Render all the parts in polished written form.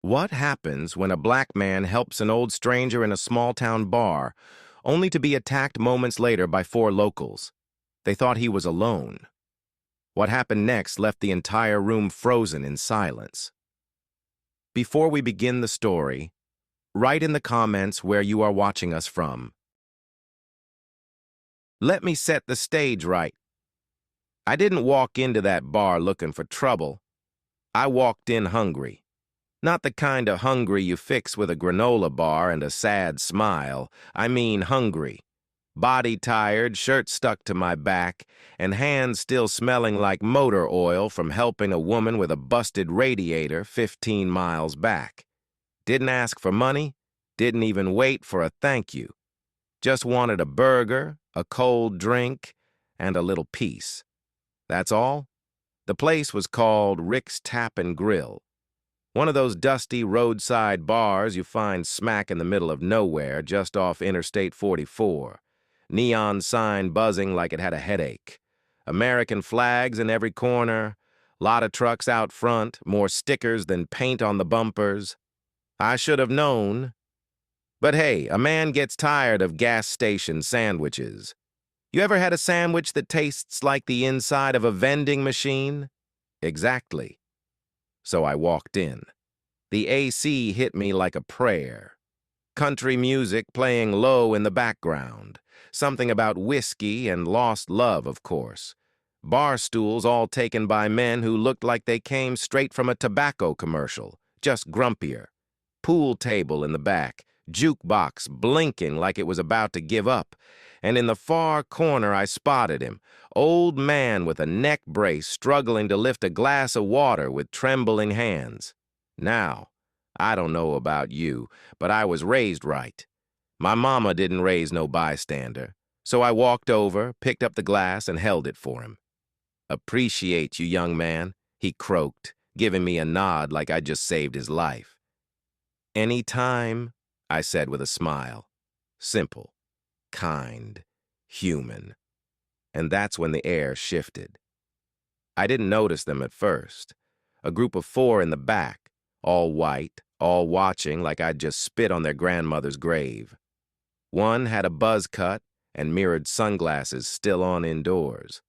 What happens when a black man helps an old stranger in a small-town bar, only to be attacked moments later by four locals? They thought he was alone. What happened next left the entire room frozen in silence. Before we begin the story, write in the comments where you are watching us from. Let me set the stage right. I didn't walk into that bar looking for trouble. I walked in hungry. Not the kind of hungry you fix with a granola bar and a sad smile. I mean hungry. Body tired, shirt stuck to my back, and hands still smelling like motor oil from helping a woman with a busted radiator 15 miles back. Didn't ask for money, didn't even wait for a thank you. Just wanted a burger, a cold drink, and a little peace. That's all? The place was called Rick's Tap and Grill. One of those dusty roadside bars you find smack in the middle of nowhere just off Interstate 44. Neon sign buzzing like it had a headache. American flags in every corner. Lot of trucks out front, more stickers than paint on the bumpers. I should have known. But hey, a man gets tired of gas station sandwiches. You ever had a sandwich that tastes like the inside of a vending machine? Exactly. So I walked in. The AC hit me like a prayer. Country music playing low in the background. Something about whiskey and lost love, of course. Bar stools all taken by men who looked like they came straight from a tobacco commercial, just grumpier. Pool table in the back, jukebox blinking like it was about to give up. And in the far corner I spotted him, old man with a neck brace struggling to lift a glass of water with trembling hands. Now, I don't know about you, but I was raised right. My mama didn't raise no bystander, so I walked over, picked up the glass, and held it for him. "Appreciate you, young man," he croaked, giving me a nod like I just saved his life. "Any time," I said with a smile. Simple, kind, human. And that's when the air shifted. I didn't notice them at first. A group of four in the back, all white, all watching like I'd just spit on their grandmother's grave. One had a buzz cut and mirrored sunglasses still on indoors.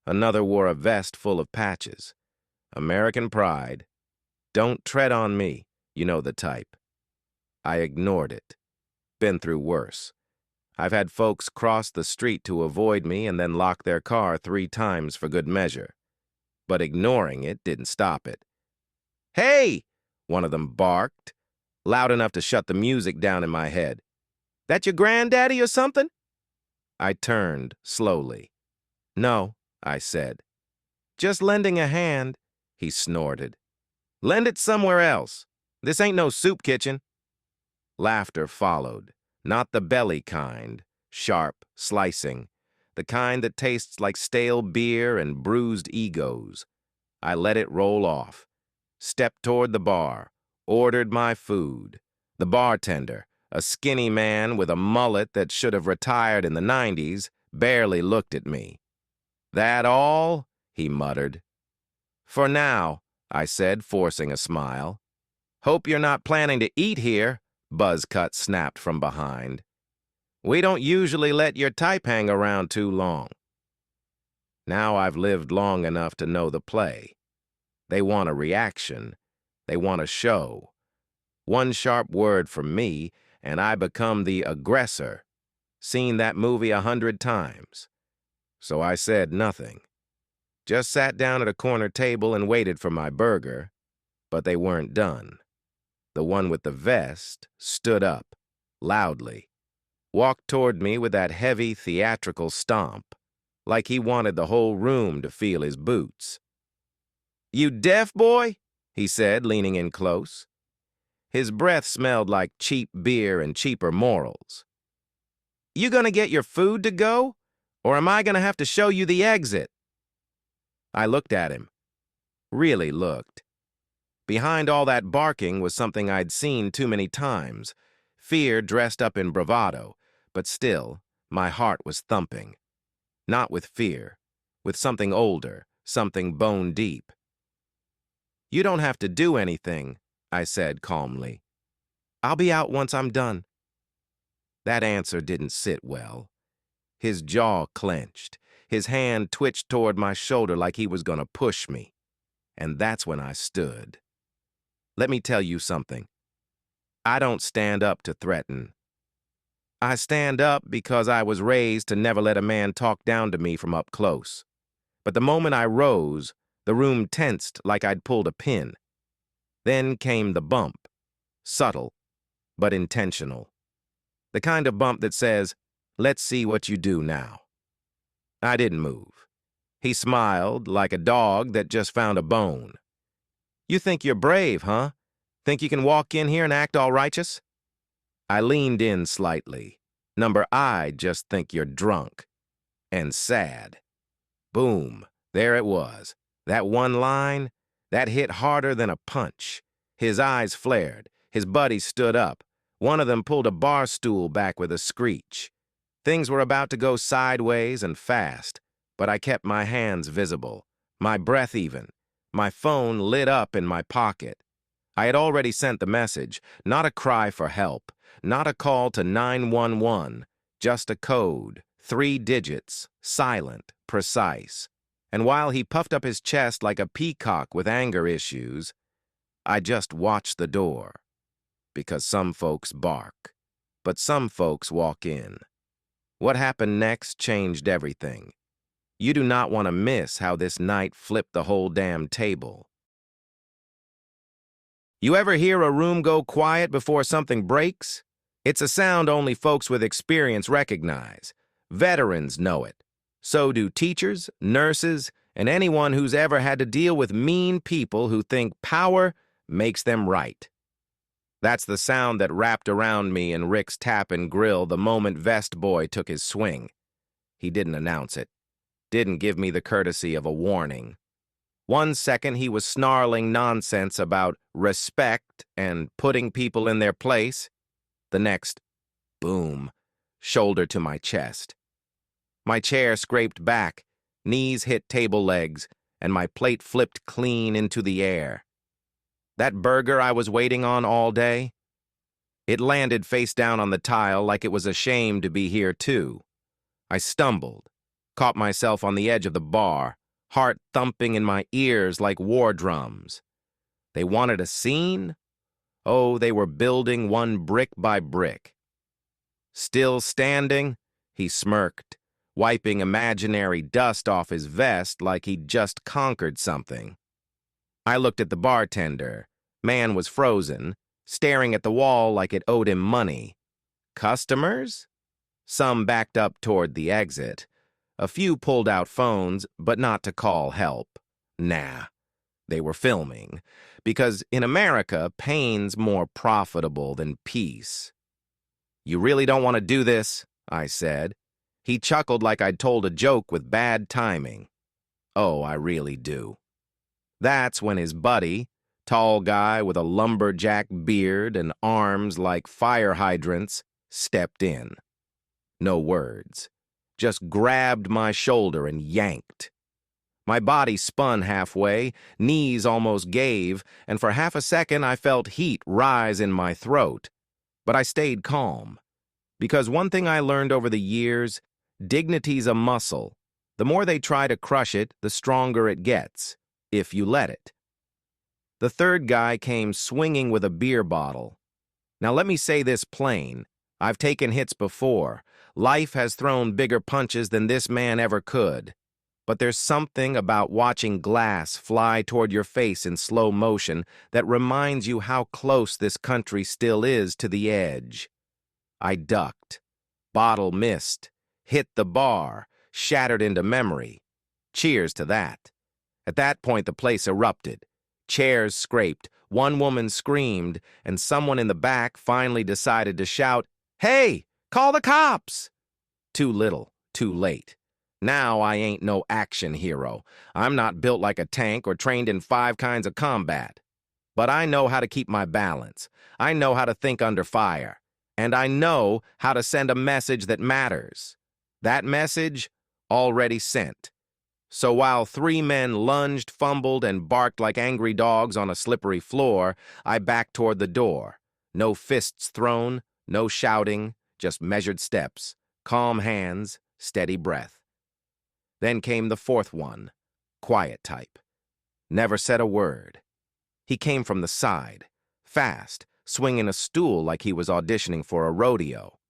Another wore a vest full of patches. American pride. Don't tread on me, you know the type. I ignored it. Been through worse. I've had folks cross the street to avoid me and then lock their car 3 times for good measure. But ignoring it didn't stop it. "Hey!" one of them barked, loud enough to shut the music down in my head. "That your granddaddy or something?" I turned slowly. "No," I said. "Just lending a hand," he snorted. "Lend it somewhere else. This ain't no soup kitchen." Laughter followed. Not the belly kind, sharp, slicing, the kind that tastes like stale beer and bruised egos. I let it roll off, stepped toward the bar, ordered my food. The bartender, a skinny man with a mullet that should have retired in the 90s, barely looked at me. "That all?" he muttered. "For now," I said, forcing a smile. "Hope you're not planning to eat here," Buzzcut snapped from behind. "We don't usually let your type hang around too long." Now I've lived long enough to know the play. They want a reaction. They want a show. One sharp word from me, and I become the aggressor. Seen that movie 100 times. So I said nothing. Just sat down at a corner table and waited for my burger, but they weren't done. The one with the vest stood up, loudly, walked toward me with that heavy theatrical stomp, like he wanted the whole room to feel his boots. "You deaf, boy?" he said, leaning in close. His breath smelled like cheap beer and cheaper morals. "You gonna get your food to go, or am I gonna have to show you the exit?" I looked at him. Really looked. Behind all that barking was something I'd seen too many times. Fear dressed up in bravado, but still, my heart was thumping. Not with fear, with something older, something bone deep. "You don't have to do anything," I said calmly. "I'll be out once I'm done." That answer didn't sit well. His jaw clenched. His hand twitched toward my shoulder like he was gonna push me. And that's when I stood. Let me tell you something. I don't stand up to threaten. I stand up because I was raised to never let a man talk down to me from up close. But the moment I rose, the room tensed like I'd pulled a pin. Then came the bump. Subtle, but intentional. The kind of bump that says, "Let's see what you do now." I didn't move. He smiled like a dog that just found a bone. "You think you're brave, huh? Think you can walk in here and act all righteous?" I leaned in slightly. I just think you're drunk. And sad. Boom. There it was. That one line, that hit harder than a punch. His eyes flared. His buddies stood up. One of them pulled a bar stool back with a screech. Things were about to go sideways and fast, but I kept my hands visible, my breath even. My phone lit up in my pocket. I had already sent the message, not a cry for help, not a call to 911, just a code, 3 digits, silent, precise. And while he puffed up his chest like a peacock with anger issues, I just watched the door. Because some folks bark, but some folks walk in. What happened next changed everything. You do not want to miss how this night flipped the whole damn table. You ever hear a room go quiet before something breaks? It's a sound only folks with experience recognize. Veterans know it. So do teachers, nurses, and anyone who's ever had to deal with mean people who think power makes them right. That's the sound that wrapped around me in Rick's tap and grill the moment Vest Boy took his swing. He didn't announce it. Didn't give me the courtesy of a warning. 1 second he was snarling nonsense about respect and putting people in their place. The next, boom, shoulder to my chest. My chair scraped back, knees hit table legs, and my plate flipped clean into the air. That burger I was waiting on all day? It landed face down on the tile like it was ashamed to be here too. I stumbled, caught myself on the edge of the bar, heart thumping in my ears like war drums. They wanted a scene? Oh, they were building one brick by brick. "Still standing?" he smirked, wiping imaginary dust off his vest like he'd just conquered something. I looked at the bartender. Man was frozen, staring at the wall like it owed him money. Customers? Some backed up toward the exit. A few pulled out phones, but not to call help. Nah, they were filming. Because in America, pain's more profitable than peace. "You really don't want to do this?" I said. He chuckled like I'd told a joke with bad timing. "Oh, I really do." That's when his buddy, tall guy with a lumberjack beard and arms like fire hydrants, stepped in. No words. Just grabbed my shoulder and yanked. My body spun halfway, knees almost gave, and for half a second I felt heat rise in my throat. But I stayed calm. Because one thing I learned over the years, dignity's a muscle. The more they try to crush it, the stronger it gets, if you let it. The third guy came swinging with a beer bottle. Now let me say this plain. I've taken hits before. Life has thrown bigger punches than this man ever could. But there's something about watching glass fly toward your face in slow motion that reminds you how close this country still is to the edge. I ducked. Bottle missed. Hit the bar. Shattered into memory. Cheers to that. At that point, the place erupted. Chairs scraped. One woman screamed, and someone in the back finally decided to shout, "Hey, call the cops!" Too little, too late. Now I ain't no action hero. I'm not built like a tank or trained in 5 kinds of combat. But I know how to keep my balance. I know how to think under fire. And I know how to send a message that matters. That message, already sent. So while three men lunged, fumbled, and barked like angry dogs on a slippery floor, I backed toward the door. No fists thrown, no shouting, just measured steps, calm hands, steady breath. Then came the fourth one, quiet type. Never said a word. He came from the side, fast, swinging a stool like he was auditioning for a rodeo.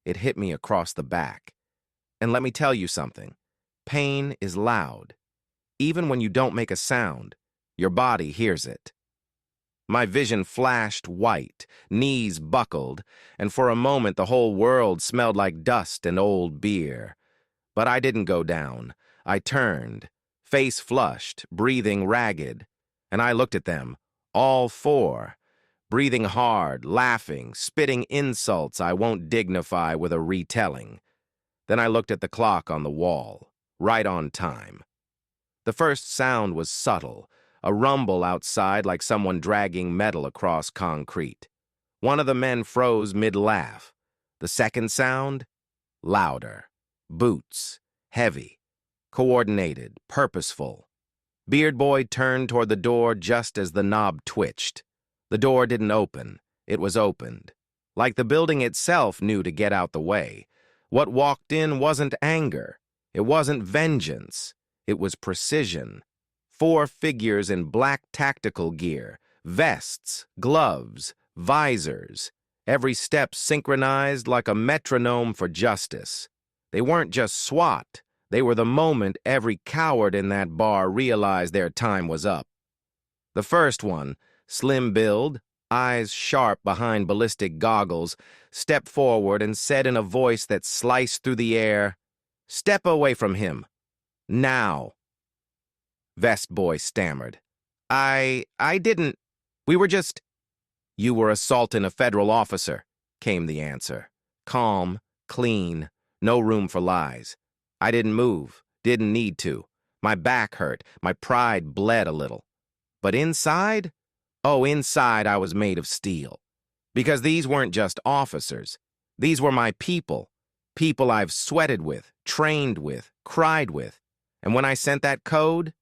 It hit me across the back. And let me tell you something. Pain is loud. Even when you don't make a sound, your body hears it. My vision flashed white, knees buckled, and for a moment the whole world smelled like dust and old beer. But I didn't go down. I turned, face flushed, breathing ragged, and I looked at them, all four, breathing hard, laughing, spitting insults I won't dignify with a retelling. Then I looked at the clock on the wall, right on time. The first sound was subtle, a rumble outside like someone dragging metal across concrete. One of the men froze mid-laugh. The second sound? Louder. Boots. Heavy. Coordinated. Purposeful. Beard Boy turned toward the door just as the knob twitched. The door didn't open. It was opened. Like the building itself knew to get out the way. What walked in wasn't anger. It wasn't vengeance. It was precision. 4 figures in black tactical gear, vests, gloves, visors, every step synchronized like a metronome for justice. They weren't just SWAT. They were the moment every coward in that bar realized their time was up. The first one, slim build, eyes sharp behind ballistic goggles, stepped forward and said in a voice that sliced through the air, "Step away from him. Now." Vest Boy stammered. I didn't. We were just... "You were assaulting a federal officer," came the answer. Calm, clean, no room for lies. I didn't move, didn't need to. My back hurt, my pride bled a little. But inside? Oh, inside I was made of steel. Because these weren't just officers. These were my people. People I've sweated with, trained with, cried with. And when I sent that code,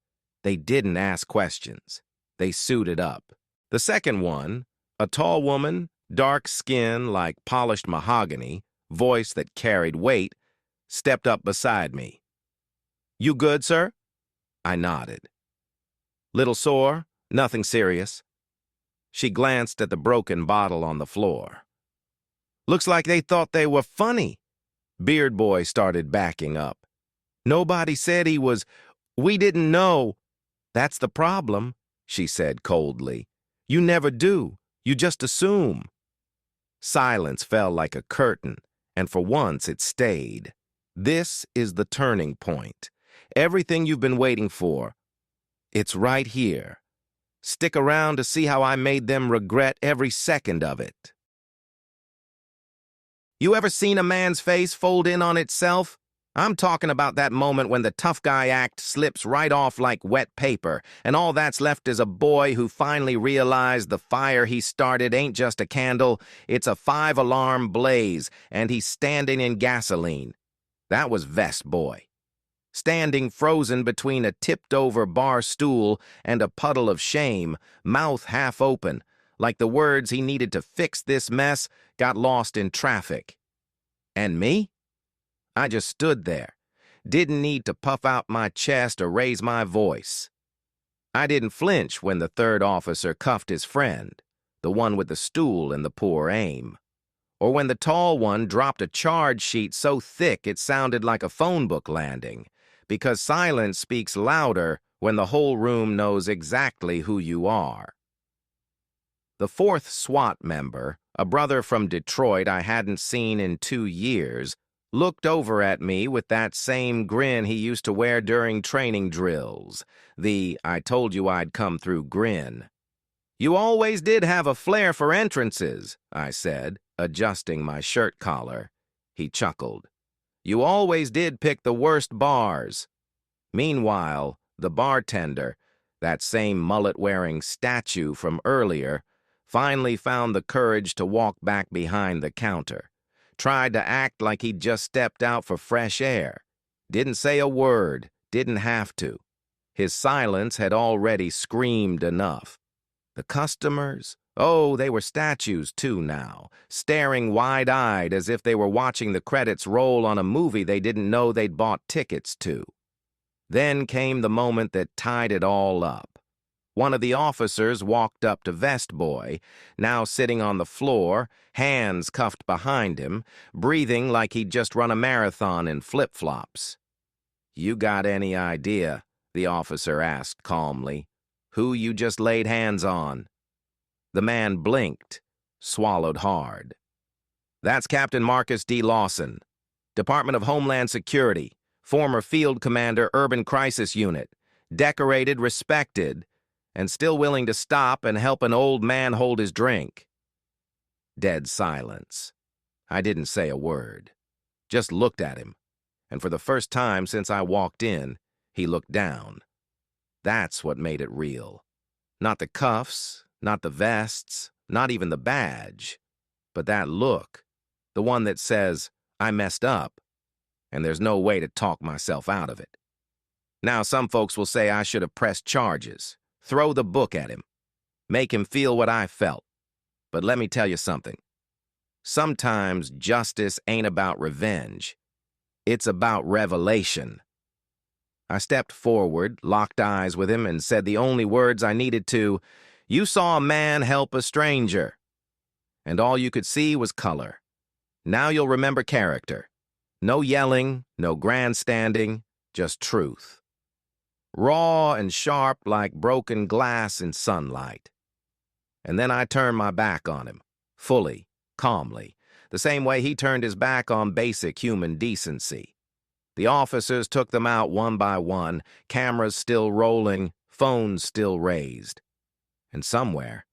they didn't ask questions. They suited up. The second one, a tall woman, dark skin like polished mahogany, voice that carried weight, stepped up beside me. "You good, sir?" I nodded. "Little sore? Nothing serious." She glanced at the broken bottle on the floor. "Looks like they thought they were funny." Beard Boy started backing up. "Nobody said he was... We didn't know." "That's the problem," she said coldly. "You never do. You just assume." Silence fell like a curtain, and for once it stayed. This is the turning point. Everything you've been waiting for. It's right here. Stick around to see how I made them regret every second of it. You ever seen a man's face fold in on itself? I'm talking about that moment when the tough guy act slips right off like wet paper, and all that's left is a boy who finally realized the fire he started ain't just a candle, it's a 5-alarm blaze, and he's standing in gasoline. That was Vest Boy. Standing frozen between a tipped-over bar stool and a puddle of shame, mouth half open, like the words he needed to fix this mess got lost in traffic. And me? I just stood there. Didn't need to puff out my chest or raise my voice. I didn't flinch when the third officer cuffed his friend, the one with the stool and the poor aim. Or when the tall one dropped a charge sheet so thick it sounded like a phone book landing, because silence speaks louder when the whole room knows exactly who you are. The fourth SWAT member, a brother from Detroit I hadn't seen in 2 years, looked over at me with that same grin he used to wear during training drills, the "I told you I'd come through" grin. "You always did have a flair for entrances," I said, adjusting my shirt collar. He chuckled. "You always did pick the worst bars." Meanwhile, the bartender, that same mullet-wearing statue from earlier, finally found the courage to walk back behind the counter. Tried to act like he'd just stepped out for fresh air. Didn't say a word, Didn't have to. His silence had already screamed enough. The customers, oh, they were statues too now, staring wide-eyed as if they were watching the credits roll on a movie they didn't know they'd bought tickets to. Then came the moment that tied it all up. One of the officers walked up to Vest Boy, now sitting on the floor, hands cuffed behind him, breathing like he'd just run a marathon in flip-flops. "You got any idea," the officer asked calmly, "who you just laid hands on?" The man blinked, swallowed hard. "That's Captain Marcus D. Lawson, Department of Homeland Security, former Field Commander, Urban Crisis Unit, decorated, respected, and still willing to stop and help an old man hold his drink." Dead silence. I didn't say a word, just looked at him, and for the first time since I walked in, he looked down. That's what made it real. Not the cuffs, not the vests, not even the badge, but that look, the one that says, "I messed up, and there's no way to talk myself out of it." Now, some folks will say I should have pressed charges, throw the book at him, make him feel what I felt. But let me tell you something. Sometimes justice ain't about revenge. It's about revelation. I stepped forward, locked eyes with him, and said the only words I needed to, "You saw a man help a stranger." And all you could see was color. Now you'll remember character. No yelling, no grandstanding, just truth. Raw and sharp like broken glass in sunlight. And then I turned my back on him, fully, calmly, the same way he turned his back on basic human decency. The officers took them out one by one, cameras still rolling, phones still raised. And somewhere,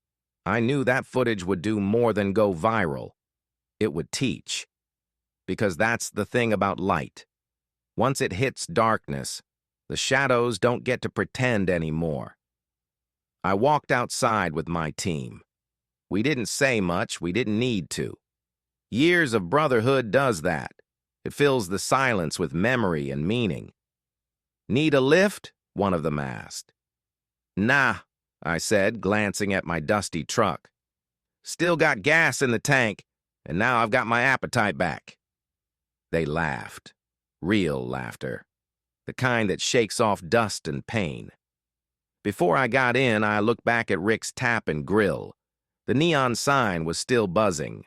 I knew that footage would do more than go viral. It would teach. Because that's the thing about light. Once it hits darkness, the shadows don't get to pretend anymore. I walked outside with my team. We didn't say much, we didn't need to. Years of brotherhood does that. It fills the silence with memory and meaning. "Need a lift?" one of them asked. "Nah," I said, glancing at my dusty truck. "Still got gas in the tank, and now I've got my appetite back." They laughed. Real laughter. The kind that shakes off dust and pain. Before I got in, I looked back at Rick's Tap and Grill. The neon sign was still buzzing,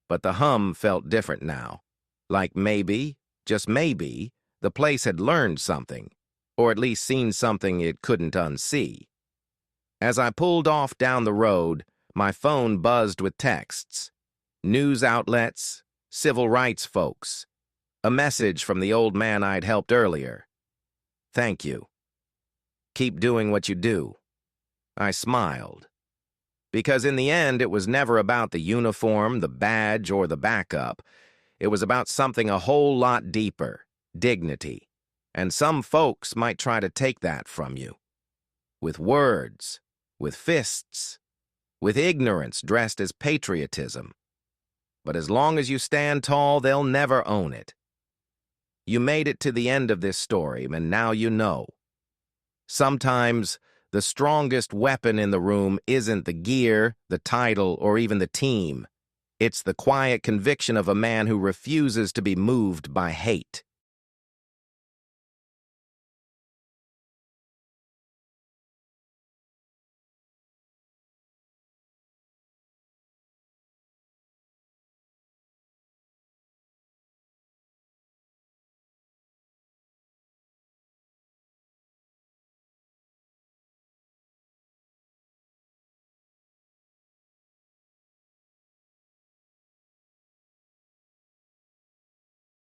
but the hum felt different now. Like maybe, just maybe, the place had learned something, or at least seen something it couldn't unsee. As I pulled off down the road, my phone buzzed with texts. News outlets, civil rights folks. A message from the old man I'd helped earlier. "Thank you. Keep doing what you do." I smiled. Because in the end, it was never about the uniform, the badge, or the backup. It was about something a whole lot deeper, dignity. And some folks might try to take that from you. With words, with fists, with ignorance dressed as patriotism. But as long as you stand tall, they'll never own it. You made it to the end of this story, and now you know. Sometimes, the strongest weapon in the room isn't the gear, the title, or even the team. It's the quiet conviction of a man who refuses to be moved by hate.